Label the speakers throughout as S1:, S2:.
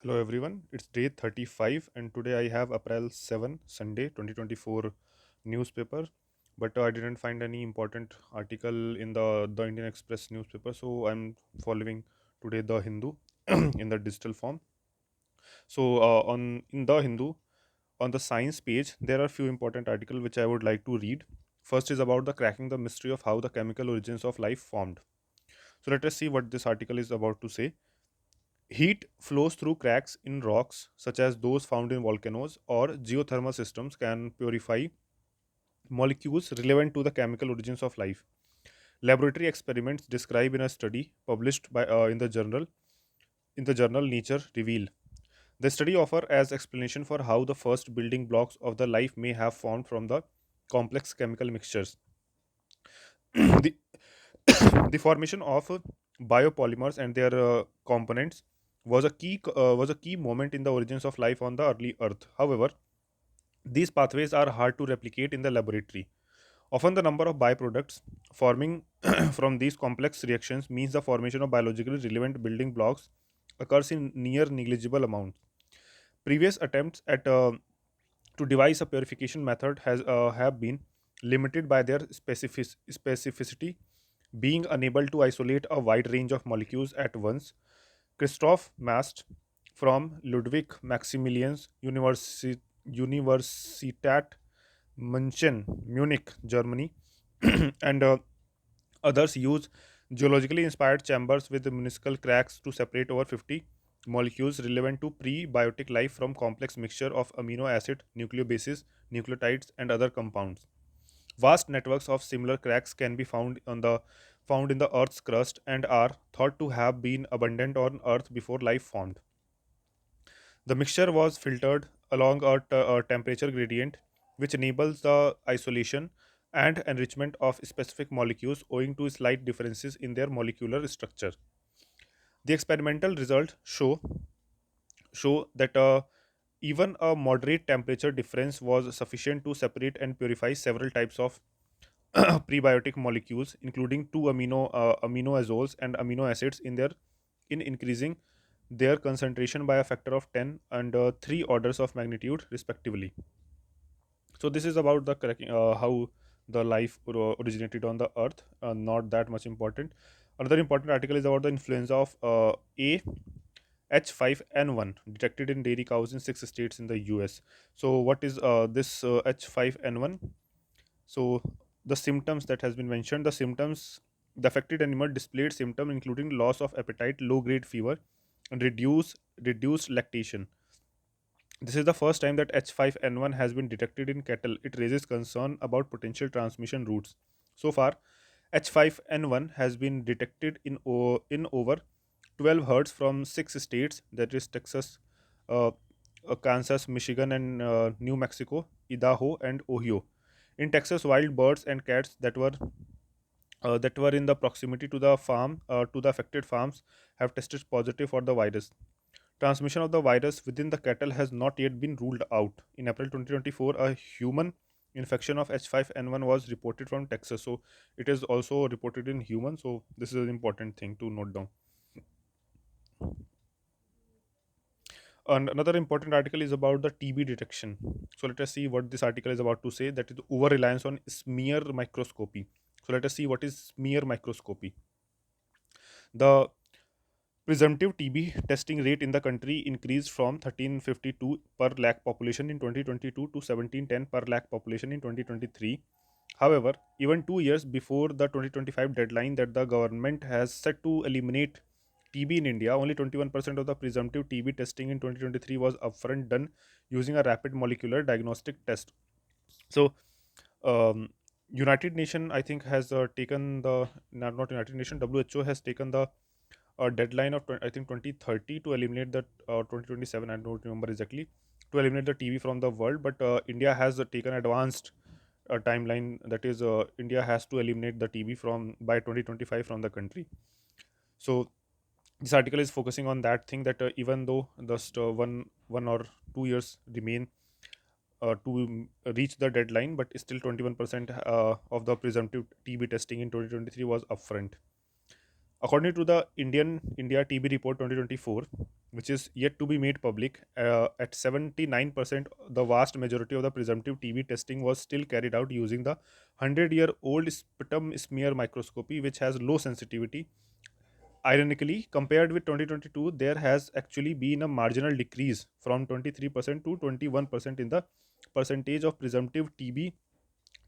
S1: Hello everyone, it's day 35 and today I have April 7, Sunday 2024 newspaper. But I didn't find any important article in the Indian Express newspaper, so I'm following today the Hindu in the digital form. So on in the Hindu, on the science page, there are few important articles which I would like to read. First is about the cracking the mystery of how the chemical origins of life formed. So let us see what this article is about to say. Heat flows through cracks in rocks, such as those found in volcanoes, or geothermal systems can purify molecules relevant to the chemical origins of life. Laboratory experiments described in a study published in the journal Nature reveal. The study offer as explanation for how the first building blocks of the life may have formed from the complex chemical mixtures. the, the formation of biopolymers and their components was a key moment in the origins of life on the early earth. However, these pathways are hard to replicate in the laboratory. Often the number of byproducts forming from these complex reactions means the formation of biologically relevant building blocks occurs in near negligible amounts. Previous attempts at to devise a purification method have been limited by their specificity, being unable to isolate a wide range of molecules at once. Christoph Mast from Ludwig Maximilians Universität München, Munich, Germany, and others use geologically inspired chambers with minuscule cracks to separate over 50 molecules relevant to prebiotic life from complex mixture of amino acid, nucleobases, nucleotides, and other compounds. Vast networks of similar cracks can be found in the Earth's crust and are thought to have been abundant on Earth before life formed. The mixture was filtered along a temperature gradient, which enables the isolation and enrichment of specific molecules owing to slight differences in their molecular structure. The experimental results show that even a moderate temperature difference was sufficient to separate and purify several types of prebiotic molecules, including two amino azoles and amino acids in increasing their concentration by a factor of 10 and 3 orders of magnitude respectively. So this is about the how the life originated on the earth. Not that much important. Another important article is about the influenza of a H5N1 detected in dairy cows in 6 states in the US. So what is this H5N1? So the symptoms that has been mentioned, the affected animal displayed symptom including loss of appetite, low grade fever, and reduced lactation. This is the first time that H5N1 has been detected in cattle. It raises concern about potential transmission routes. So far, H5N1 has been detected in over 12 herds from 6 states, that is Texas, uh, Kansas, Michigan, and New Mexico, Idaho, and Ohio. In Texas, wild birds and cats that were in the proximity to the affected farms have tested positive for the virus. Transmission of the virus within the cattle has not yet been ruled out. In April 2024, a human infection of H5N1 was reported from Texas. So it is also reported in humans. So this is an important thing to note down. And another important article is about the TB detection. So let us see what this article is about to say. That is over reliance on smear microscopy. So let us see what is smear microscopy. The presumptive TB testing rate in the country increased from 1352 per lakh population in 2022 to 1710 per lakh population in 2023. However, even 2 years before the 2025 deadline that the government has set to eliminate TB in India, only 21% of the presumptive TB testing in 2023 was upfront done using a rapid molecular diagnostic test. So, um, United Nation, I think, has taken the not United Nation, WHO has taken the deadline of I think 2030 to eliminate the 2027. I don't remember exactly, to eliminate the TB from the world. But India has taken advanced timeline. That is, India has to eliminate the TB from by 2025 from the country. So this article is focusing on that thing that even though just one or 2 years remain to reach the deadline, but still 21% of the presumptive TB testing in 2023 was upfront. According to the India TB report 2024, which is yet to be made public, at 79%, the vast majority of the presumptive TB testing was still carried out using the 100-year-old sputum smear microscopy, which has low sensitivity. Ironically, compared with 2022, there has actually been a marginal decrease from 23% to 21% in the percentage of presumptive TB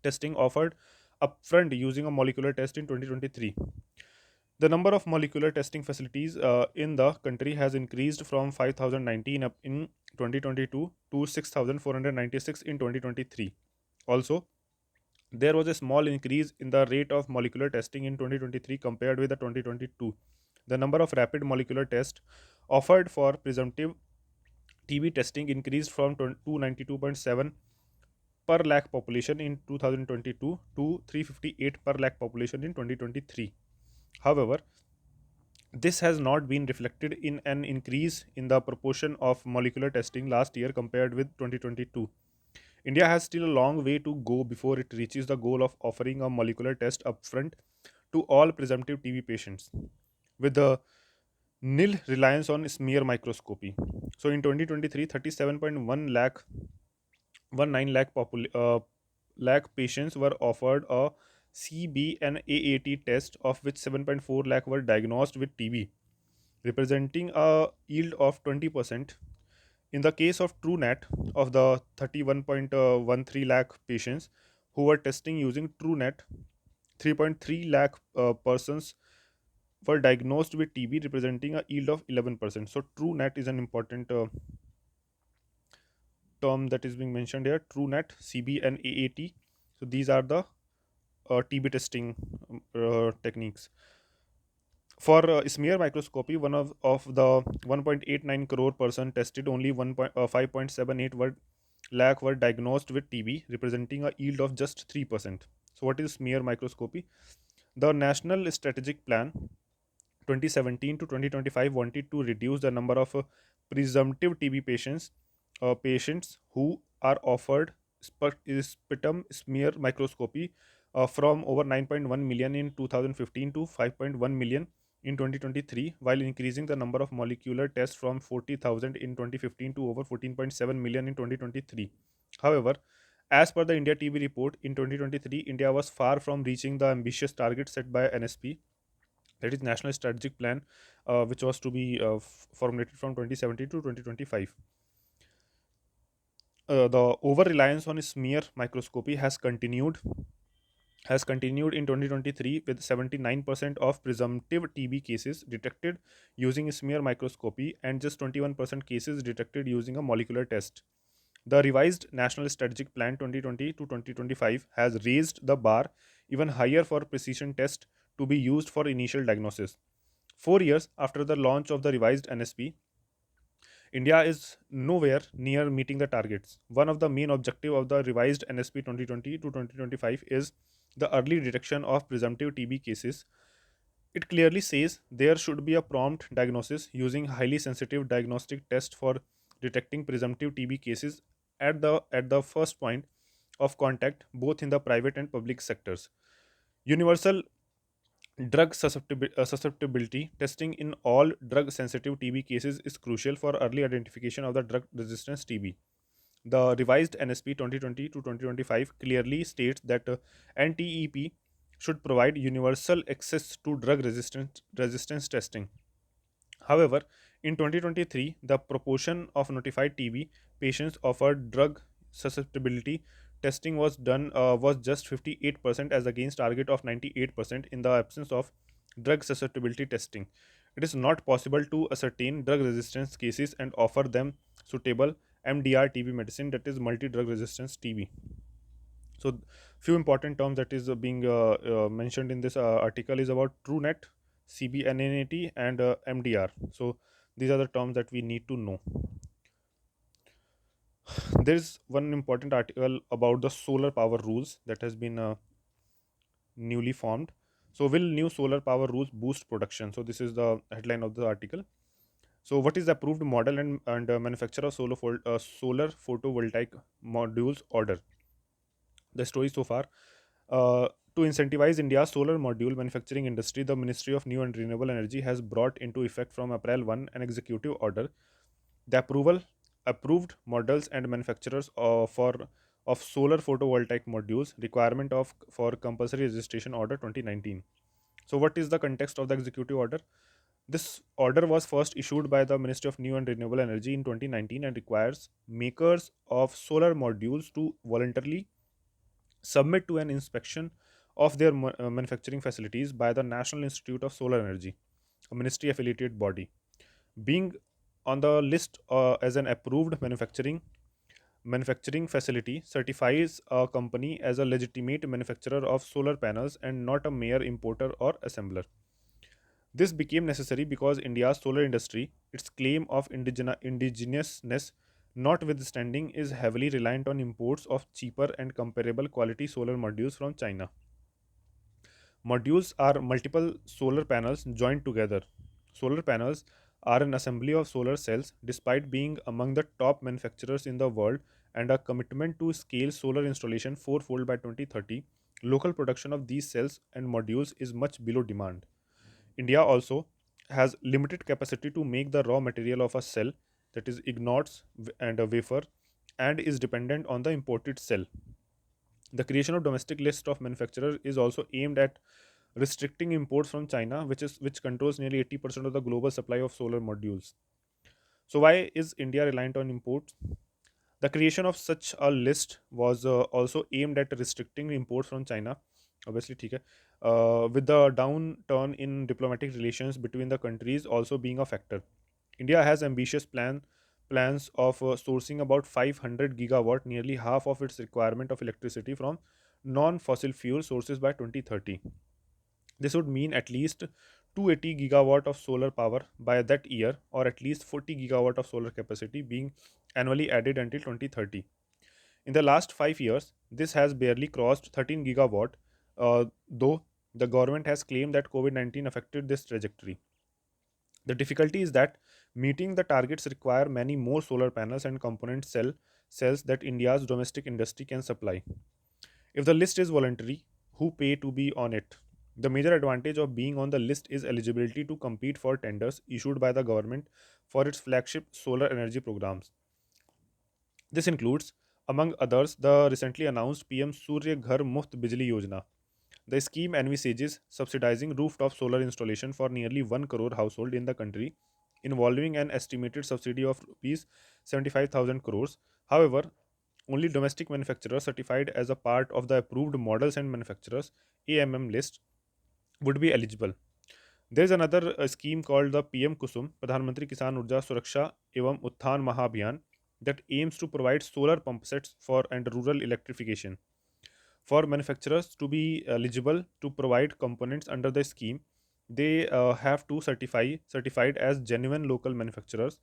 S1: testing offered upfront using a molecular test in 2023. The number of molecular testing facilities in the country has increased from 5,019 up in 2022 to 6,496 in 2023. Also, there was a small increase in the rate of molecular testing in 2023 compared with the 2022. The number of rapid molecular tests offered for presumptive TB testing increased from 292.7 per lakh population in 2022 to 358 per lakh population in 2023. However, this has not been reflected in an increase in the proportion of molecular testing last year compared with 2022. India has still a long way to go before it reaches the goal of offering a molecular test upfront to all presumptive TB patients with the nil reliance on smear microscopy. So in 2023, 37.1 lakh 19 lakh lakh patients were offered a CBNAAT test, of which 7.4 lakh were diagnosed with TB, representing a yield of 20%. In the case of TrueNat, of the 31.13 lakh patients who were testing using TrueNat, 3.3 lakh persons were diagnosed with TB, representing a yield of 11%. So, TrueNat is an important term that is being mentioned here. TrueNat, CB, and AAT. So, these are the TB testing techniques. For smear microscopy, of the 1.89 crore person tested, only 5.78 lakh were diagnosed with TB, representing a yield of just 3%. So, what is smear microscopy? The National Strategic Plan 2017 to 2025 wanted to reduce the number of presumptive TB patients who are offered sputum smear microscopy from over 9.1 million in 2015 to 5.1 million in 2023, while increasing the number of molecular tests from 40,000 in 2015 to over 14.7 million in 2023. However, as per the India TB report in 2023, India was far from reaching the ambitious target set by NSP, that is National Strategic Plan, which was to be formulated from 2017 to 2025. The over reliance on smear microscopy has continued in 2023, with 79% of presumptive TB cases detected using smear microscopy and just 21% cases detected using a molecular test. The revised National Strategic Plan 2020 to 2025 has raised the bar even higher for precision test to be used for initial diagnosis. 4 years after the launch of the revised NSP, India is nowhere near meeting the targets. One of the main objectives of the revised NSP 2020 to 2025 is the early detection of presumptive TB cases. It clearly says there should be a prompt diagnosis using highly sensitive diagnostic test for detecting presumptive TB cases at the first point of contact, both in the private and public sectors. Universal drug susceptibility testing in all drug sensitive TB cases is crucial for early identification of the drug resistance TB. The revised NSP 2020 to 2025 clearly states that NTEP should provide universal access to drug resistance testing. However, in 2023, the proportion of notified TB patients offered drug susceptibility testing was just 58%, as against target of 98% in the absence of drug susceptibility testing. It is not possible to ascertain drug resistance cases and offer them suitable MDR TB medicine, that is multi drug resistance TB. So, few important terms that is being mentioned in this article is about TrueNet, CBNNAT, and MDR. So, these are the terms that we need to know. There is one important article about the solar power rules that has been newly formed. So, will new solar power rules boost production? So, this is the headline of the article. So, what is the approved model and manufacturer of solar photovoltaic modules order? The story so far. To incentivize India's solar module manufacturing industry, the Ministry of New and Renewable Energy has brought into effect from April 1 an executive order. The approval approved models and manufacturers of solar photovoltaic modules requirement of for compulsory registration order 2019. So what is the context of the executive order? This order was first issued by the Ministry of New and Renewable Energy in 2019 and requires makers of solar modules to voluntarily submit to an inspection of their manufacturing facilities by the National Institute of Solar Energy, a ministry affiliated body. Being on the list as an approved manufacturing facility certifies a company as a legitimate manufacturer of solar panels and not a mere importer or assembler. This became necessary because India's solar industry, its claim of indigenousness notwithstanding, is heavily reliant on imports of cheaper and comparable quality solar modules from China. Modules are multiple solar panels joined together. Solar panels are an assembly of solar cells. Despite being among the top manufacturers in the world and a commitment to scale solar installation fourfold by 2030, local production of these cells and modules is much below demand. India also has limited capacity to make the raw material of a cell, that is ignots and a wafer, and is dependent on the imported cell. The creation of domestic list of manufacturers is also aimed at restricting imports from China, which controls nearly 80% of the global supply of solar modules. So why is India reliant on imports? The creation of such a list was also aimed at restricting imports from China. Obviously, ठीक है. With the downturn in diplomatic relations between the countries also being a factor. India has ambitious plans of sourcing about 500 gigawatt, nearly half of its requirement of electricity from non-fossil fuel sources by 2030. This would mean at least 280 gigawatt of solar power by that year, or at least 40 gigawatt of solar capacity being annually added until 2030. In the last 5 years, this has barely crossed 13 gigawatt, though the government has claimed that COVID 19 affected this trajectory. The difficulty is that meeting the targets require many more solar panels and component cells that India's domestic industry can supply. If the list is voluntary, who pay to be on it? The major advantage of being on the list is eligibility to compete for tenders issued by the government for its flagship solar energy programs. This includes, among others, the recently announced PM Surya Ghar Muft Bijli Yojana. The scheme envisages subsidizing rooftop solar installation for nearly 1 crore household in the country, involving an estimated subsidy of rupees 75,000 crores. However, only domestic manufacturers certified as a part of the approved models and manufacturers AMM list would be eligible. There is another scheme called the PM Kusum, Pradhan Mantri Kisan Urja Suraksha Evam Utthan Mahabhiyan, that aims to provide solar pump sets for and rural electrification. For manufacturers to be eligible to provide components under the scheme, they have to certified as genuine local manufacturers.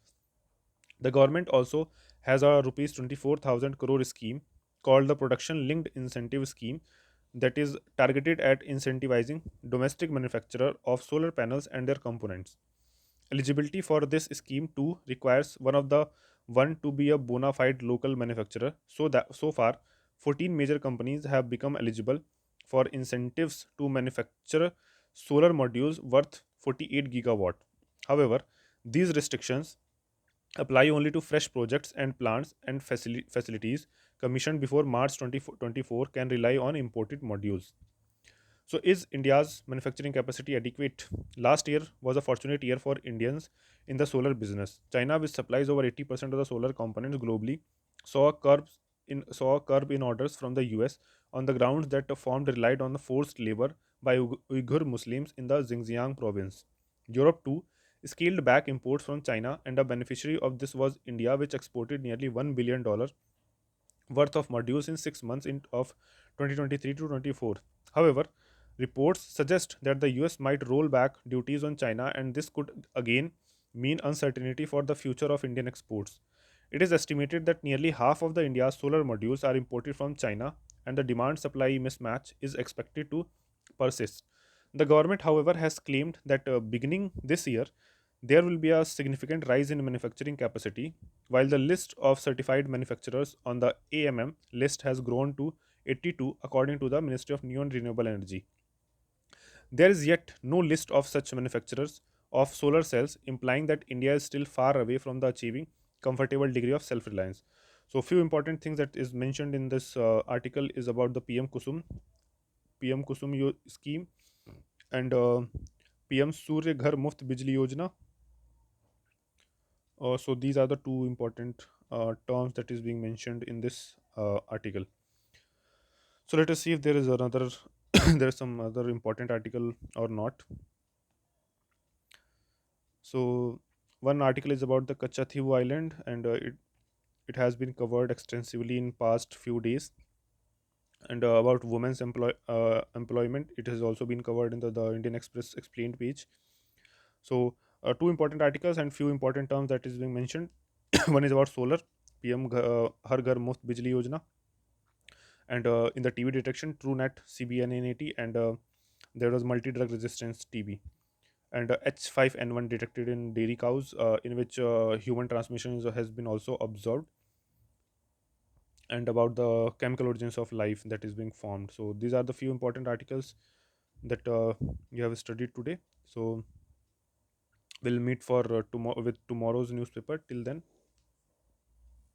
S1: The government also has a rupees 24,000 crore scheme called the Production Linked Incentive Scheme that is targeted at incentivizing domestic manufacturer of solar panels and their components. Eligibility for this scheme too requires one to be a bona fide local manufacturer. So far, 14 major companies have become eligible for incentives to manufacture solar modules worth 48 gigawatt. However, these restrictions apply only to fresh projects and plants and facilities commissioned before March 2024 can rely on imported modules. So, is India's manufacturing capacity adequate? Last year was a fortunate year for Indians in the solar business. China, which supplies over 80% of the solar components globally, saw a curb in orders from the US on the grounds that the firm relied on the forced labor by Uyghur Muslims in the Xinjiang province. Europe too scaled back imports from China, and a beneficiary of this was India, which exported nearly $1 billion worth of modules in 6 months of 2023 to 24. However, reports suggest that the US might roll back duties on China, and this could again mean uncertainty for the future of Indian exports. It is estimated that nearly half of the India's solar modules are imported from China, and the demand supply mismatch is expected to persist. The government, however, has claimed that beginning this year, there will be a significant rise in manufacturing capacity, while the list of certified manufacturers on the AMM list has grown to 1982, according to the Ministry of New and Renewable Energy. There is yet no list of such manufacturers of solar cells, implying that India is still far away from the achieving comfortable degree of self-reliance. So, few important things that is mentioned in this article is about the PM Kusum scheme, and PM Surya Ghar Muft Bijli Yojana. So these are the two important terms that is being mentioned in this article. So let us see if there is another there is some other important article or not. So one article is about the Kachativu Island, and it has been covered extensively in past few days. And about women's employment, it has also been covered in the Indian Express explained page. So two important articles and few important terms that is being mentioned. One is about solar, Har Ghar Muft Bijli Yojana, and in the TB detection, TrueNet CBNN80, and there was multi-drug resistance TB, and H5N1 detected in dairy cows, in which human transmission has been also observed, and about the chemical origins of life that is being formed. So these are the few important articles that you have studied today. So we'll meet for tomorrow with tomorrow's newspaper. Till then,